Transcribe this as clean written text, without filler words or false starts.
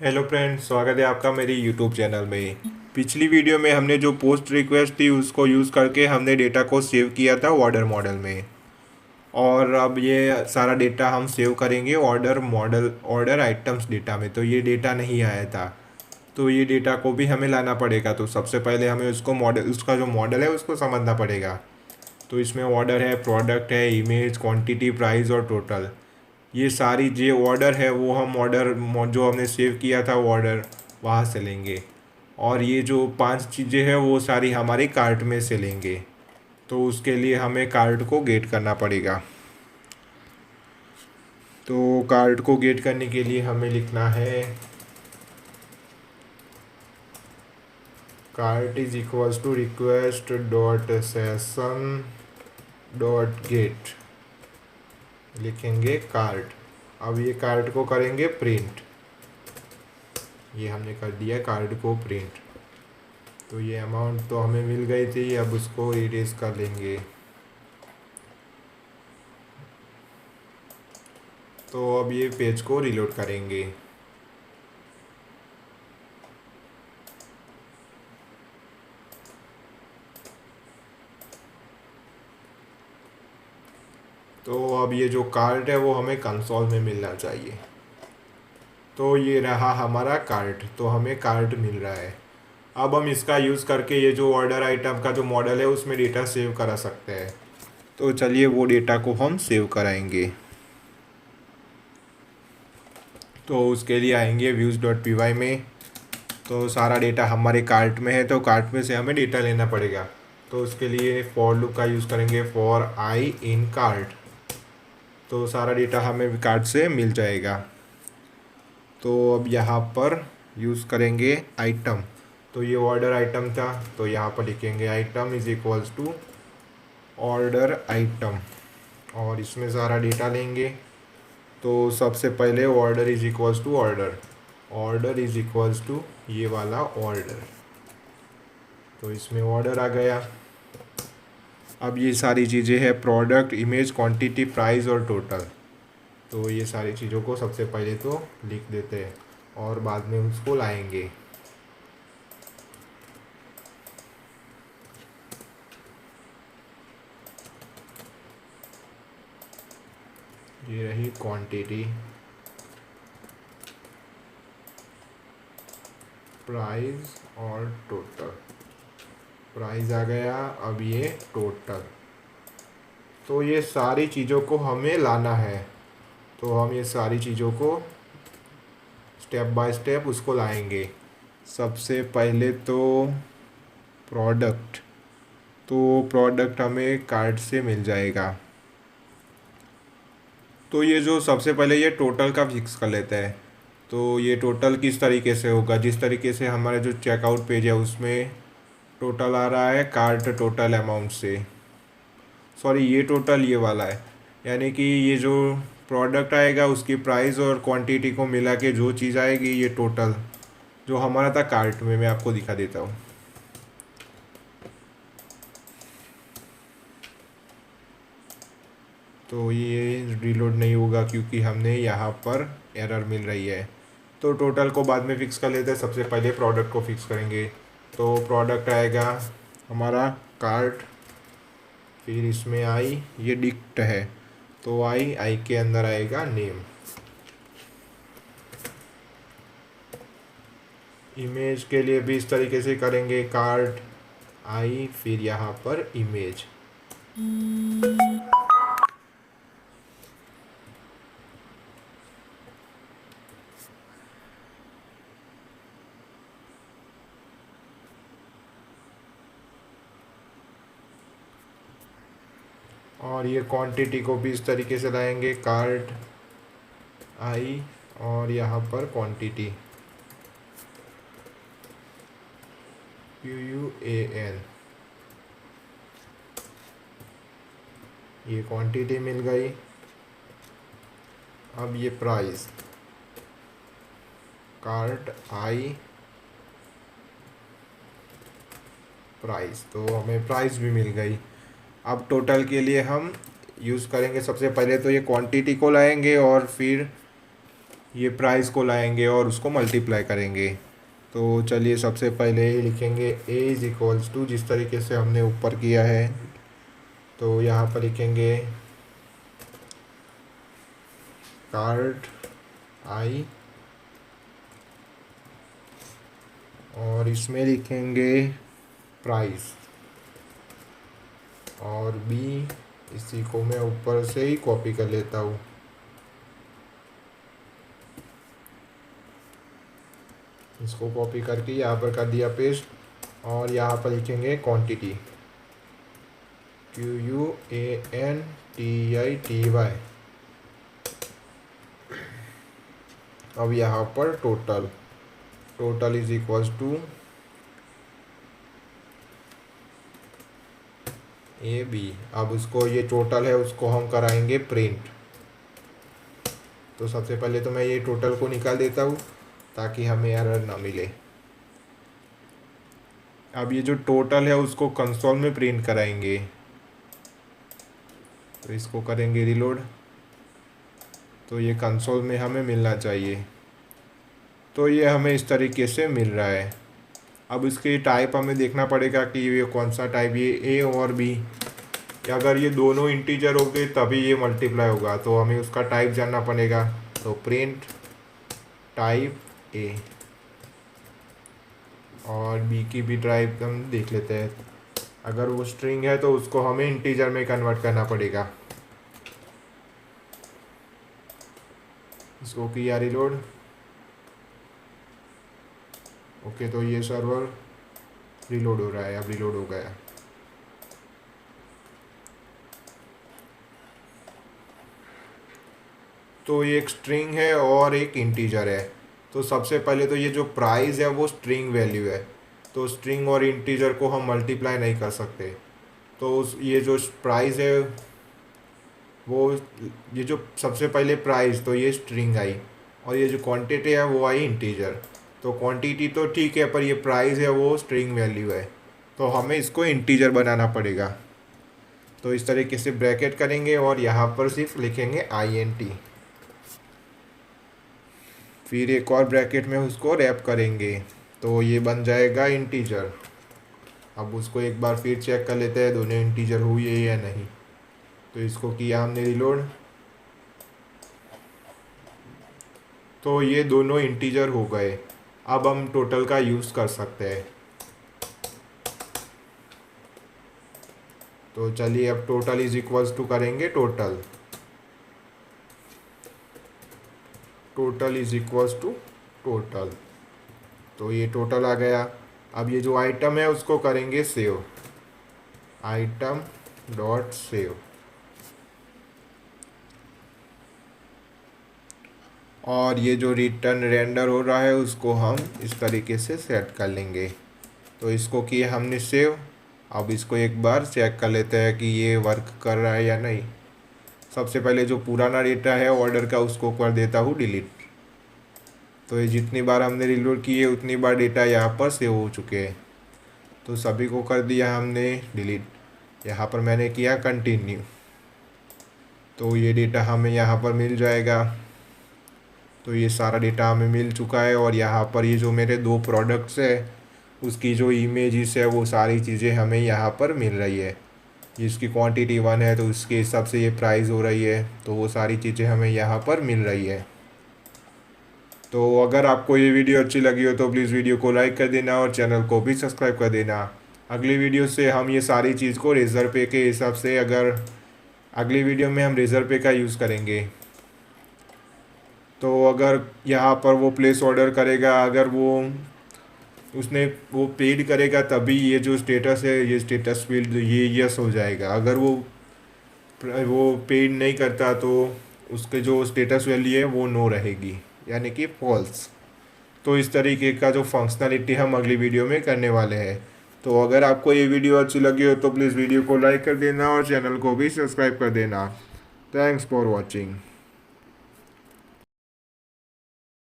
Hello friends, स्वागत है आपका मेरी यूट्यूब चैनल में। पिछली वीडियो में हमने जो पोस्ट रिक्वेस्ट थी उसको यूज़ करके हमने डेटा को सेव किया था ऑर्डर मॉडल में। और अब ये सारा डेटा हम सेव करेंगे order model order items data में। तो ये डेटा नहीं आया था, तो ये डेटा को भी हमें लाना पड़ेगा। तो सबसे पहले हमें उसका जो मॉडल है उसको समझना पड़ेगा। तो इसमें ऑर्डर है, प्रोडक्ट है, इमेज, क्वांटिटी, प्राइस और टोटल। ये सारी जो ऑर्डर है वो हम जो हमने सेव किया था वो ऑर्डर वहाँ से लेंगे। और ये जो 5 चीज़ें हैं वो सारी हमारी कार्ट में से लेंगे। तो उसके लिए हमें कार्ट को गेट करना पड़ेगा। तो कार्ट को गेट करने के लिए हमें लिखना है cart is equals to request dot session dot get. लिखेंगे कार्ट। अब ये कार्ट को करेंगे प्रिंट। ये हमने कर दिया कार्ड को प्रिंट। तो ये अमाउंट तो हमें मिल गई थी, अब उसको इरेज कर लेंगे। तो अब ये पेज को रिलोड करेंगे। तो अब ये जो कार्ड है वो हमें कंसोल में मिलना चाहिए। तो ये रहा हमारा कार्ड, तो हमें कार्ड मिल रहा है। अब हम इसका यूज़ करके ये जो ऑर्डर आइटम का जो मॉडल है उसमें डेटा सेव करा सकते हैं। तो चलिए वो डेटा को हम सेव कराएंगे। तो उसके लिए आएंगे व्यूज़ डॉट पी वाई में। तो सारा डेटा हमारे कार्ट में है, तो कार्ट में से हमें डेटा लेना पड़ेगा। तो उसके लिए फॉर लूप का यूज़ करेंगे, फॉर आई इन कार्ट। तो सारा डेटा हमें कार्ट से मिल जाएगा। तो अब यहाँ पर यूज़ करेंगे आइटम। तो ये ऑर्डर आइटम था, तो यहाँ पर लिखेंगे item is equals to order item. और इसमें सारा डेटा लेंगे। तो सबसे पहले order is equals to order is equals to ये वाला ऑर्डर। तो इसमें ऑर्डर आ गया। अब ये सारी चीज़ें हैं प्रोडक्ट, इमेज, क्वांटिटी, प्राइस और टोटल। तो ये सारी चीज़ों को सबसे पहले तो लिख देते हैं और बाद में उसको लाएंगे। ये रही क्वांटिटी, प्राइस और टोटल। प्राइस आ गया, अब ये टोटल। तो ये सारी चीज़ों को हमें लाना है। तो हम ये सारी चीज़ों को स्टेप बाय स्टेप उसको लाएंगे। सबसे पहले तो प्रोडक्ट। तो प्रोडक्ट हमें कार्ट से मिल जाएगा। तो ये जो सबसे पहले ये टोटल का फिक्स कर लेते हैं। तो ये टोटल किस तरीके से होगा, जिस तरीके से हमारे जो चेकआउट पेज है उसमें टोटल आ रहा है कार्ट टोटल अमाउंट से। सॉरी, ये टोटल ये वाला है, यानी कि ये जो प्रोडक्ट आएगा उसकी प्राइस और क्वांटिटी को मिला के जो चीज़ आएगी ये टोटल जो हमारा था कार्ट में। मैं आपको दिखा देता हूँ। तो ये रीलोड नहीं होगा क्योंकि हमने यहाँ पर एरर मिल रही है। तो टोटल को बाद में फिक्स कर लेते हैं, सबसे पहले प्रोडक्ट को फिक्स करेंगे। तो प्रोडक्ट आएगा हमारा कार्ट, फिर इसमें आई, ये डिक्ट है तो आई के अंदर आएगा नेम। इमेज के लिए भी इस तरीके से करेंगे, कार्ट आई फिर यहाँ पर इमेज। और ये क्वांटिटी को भी इस तरीके से लाएंगे, कार्ट आई और यहाँ पर क्वांटिटी QUAN। ये क्वांटिटी मिल गई। अब ये प्राइस, कार्ट आई प्राइस, तो हमें प्राइस भी मिल गई। अब टोटल के लिए हम यूज़ करेंगे, सबसे पहले तो ये क्वांटिटी को लाएंगे और फिर ये प्राइस को लाएंगे और उसको मल्टीप्लाई करेंगे। तो चलिए सबसे पहले लिखेंगे a इज इक्वल्स टू, जिस तरीके से हमने ऊपर किया है तो यहाँ पर लिखेंगे कार्ट i, और इसमें लिखेंगे प्राइस, और b इसी को मैं ऊपर से ही कॉपी कर लेता हूँ। इसको कॉपी करके यहाँ पर कर दिया पेस्ट, और यहाँ पर लिखेंगे क्वांटिटी QUANTITY। अब यहाँ पर total is equals to AB। अब उसको, ये टोटल है उसको हम कराएंगे प्रिंट। तो सबसे पहले तो मैं ये टोटल को निकाल देता हूँ ताकि हमें एरर ना मिले। अब ये जो टोटल है उसको कंसोल में प्रिंट कराएंगे, तो इसको करेंगे रीलोड। तो ये कंसोल में हमें मिलना चाहिए, तो ये हमें इस तरीके से मिल रहा है। अब इसके टाइप हमें देखना पड़ेगा कि ये कौन सा टाइप, ये A और B। अगर ये दोनों इंटीजर हो गए तभी ये मल्टीप्लाई होगा, तो हमें उसका टाइप जानना पड़ेगा। तो प्रिंट टाइप A, और B की भी टाइप हम देख लेते हैं। अगर वो स्ट्रिंग है तो उसको हमें इंटीजर में कन्वर्ट करना पड़ेगा। इसको किया रीलोड। ओके, तो ये सर्वर रीलोड हो रहा है, अब रीलोड हो गया। तो ये एक स्ट्रिंग है और एक इंटीजर है। तो सबसे पहले तो ये जो प्राइस है वो स्ट्रिंग वैल्यू है, तो स्ट्रिंग और इंटीजर को हम मल्टीप्लाई नहीं कर सकते। तो ये जो प्राइस है वो, ये जो सबसे पहले प्राइस, तो ये स्ट्रिंग आई, और ये जो क्वांटिटी है वो आई इंटीजर। तो क्वांटिटी तो ठीक है, पर ये प्राइस है वो स्ट्रिंग वैल्यू है, तो हमें इसको इंटीजर बनाना पड़ेगा। तो इस तरीके से ब्रैकेट करेंगे और यहाँ पर सिर्फ लिखेंगे INT, फिर एक और ब्रैकेट में उसको रैप करेंगे, तो ये बन जाएगा इंटीजर। अब उसको एक बार फिर चेक कर लेते हैं दोनों इंटीजर हुई है या नहीं। तो इसको किया हमने रीलोड, तो ये दोनों इंटीजर हो गए। अब हम टोटल का यूज़ कर सकते हैं। तो चलिए अब टोटल इज इक्वल्स टू करेंगे total is equals to total. तो ये टोटल आ गया। अब ये जो आइटम है उसको करेंगे सेव, आइटम डॉट सेव, और ये जो रिटर्न रेंडर हो रहा है उसको हम इस तरीके से सेट कर लेंगे। तो इसको किया हमने सेव। अब इसको एक बार चेक कर लेते हैं कि ये वर्क कर रहा है या नहीं। सबसे पहले जो पुराना डेटा है ऑर्डर का उसको कर देता हूँ डिलीट। तो ये जितनी बार हमने रीलोड किए उतनी बार डेटा यहाँ पर सेव हो चुके हैं। तो सभी को कर दिया हमने डिलीट। यहाँ पर मैंने किया कंटिन्यू, तो ये डेटा हमें यहाँ पर मिल जाएगा। तो ये सारा डेटा हमें मिल चुका है, और यहाँ पर ये जो मेरे 2 प्रोडक्ट्स है उसकी जो इमेजेस है वो सारी चीज़ें हमें यहाँ पर मिल रही है। जिसकी क्वांटिटी 1 है तो उसके हिसाब से ये प्राइस हो रही है, तो वो सारी चीज़ें हमें यहाँ पर मिल रही है। तो अगर आपको ये वीडियो अच्छी लगी हो तो प्लीज़ वीडियो को लाइक कर देना और चैनल को भी सब्सक्राइब कर देना। अगली वीडियो से हम ये सारी चीज़ को रेजर पे के हिसाब से, अगर अगली वीडियो में हम रेजर पे का यूज़ करेंगे। तो अगर यहाँ पर वो प्लेस ऑर्डर करेगा, अगर उसने वो पेड करेगा तभी ये जो स्टेटस है, ये स्टेटस फील्ड ये यस हो जाएगा। अगर वो पेड नहीं करता तो उसके जो स्टेटस वैल्यू है वो नो रहेगी, यानी कि फॉल्स। तो इस तरीके का जो फंक्शनलिटी हम अगली वीडियो में करने वाले हैं। तो अगर आपको ये वीडियो अच्छी लगी हो तो प्लीज़ वीडियो को लाइक कर देना और चैनल को भी सब्सक्राइब कर देना। Thanks for watching.